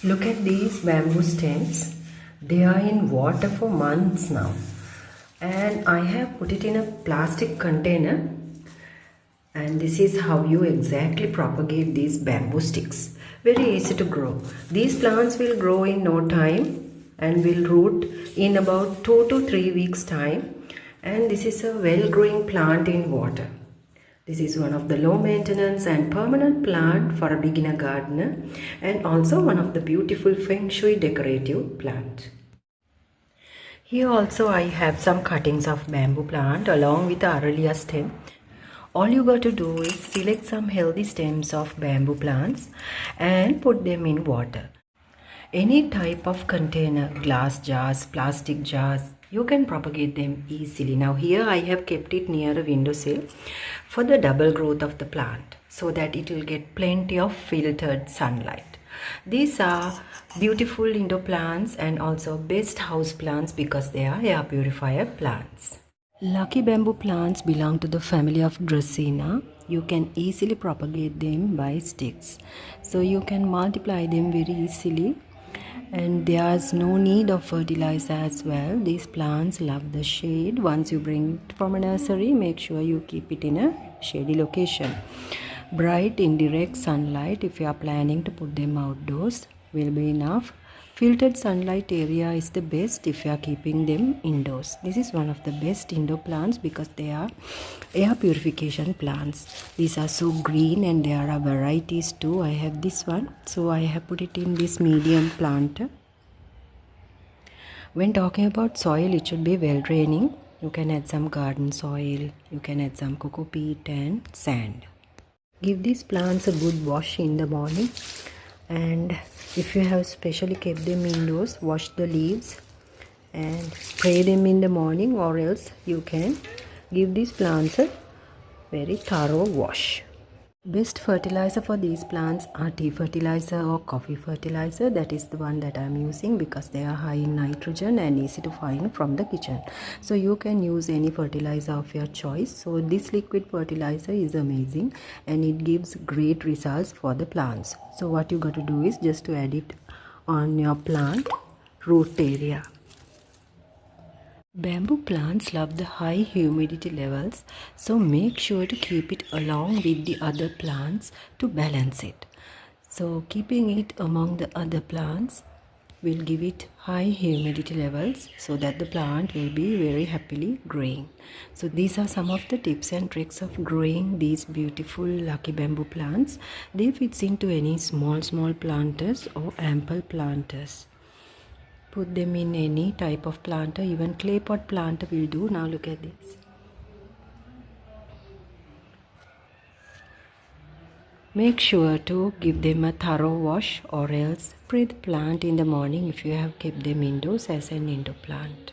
Look at these bamboo stems. They are in water for months now. And I have put it in a plastic container. And this is how you exactly propagate these bamboo sticks. Very easy to grow. These plants will grow in no time and will root in about 2 to 3 weeks time. And this is a well-growing plant in water. This is one of the low maintenance and permanent plant for a beginner gardener, and also one of the beautiful feng shui decorative plant. Here also I have some cuttings of bamboo plant along with the Aralia stem. All you got to do is select some healthy stems of bamboo plants and put them in water. Any type of container, glass jars, plastic jars, you can propagate them easily. Now here I have kept it near a windowsill for the double growth of the plant so that it will get plenty of filtered sunlight. These are beautiful indoor plants and also best house plants because they are air purifier plants. Lucky bamboo plants belong to the family of Dracaena. You can easily propagate them by sticks. So you can multiply them very easily. And there's no need of fertilizer as well. These plants love the shade. Once you bring it from a nursery, make sure you keep it in a shady location. Bright indirect sunlight, if you are planning to put them outdoors, will be enough. Filtered sunlight area is the best if you are keeping them indoors. This is one of the best indoor plants because they are air purification plants. These are so green and there are varieties too. I have this one, so I have put it in this medium planter. When talking about soil, it should be well draining. You can add some garden soil, you can add some cocopeat and sand. Give these plants a good wash in the morning, and if you have specially kept them indoors, wash the leaves and spray them in the morning, or else you can give these plants a very thorough wash. Best fertilizer for these plants are tea fertilizer or coffee fertilizer. That is the one that I am using because they are high in nitrogen and easy to find from the kitchen. So you can use any fertilizer of your choice. So this liquid fertilizer is amazing and it gives great results for the plants. So what you got to do is just to add it on your plant root area. Bamboo plants love the high humidity levels, so make sure to keep it along with the other plants to balance it. So keeping it among the other plants will give it high humidity levels so that the plant will be very happily growing. So these are some of the tips and tricks of growing these beautiful lucky bamboo plants. They fit into any small planters or ample planters. Put them in any type of planter, even clay pot planter will do. Now look at this. Make sure to give them a thorough wash or else spray the plant in the morning if you have kept them indoors as an indoor plant.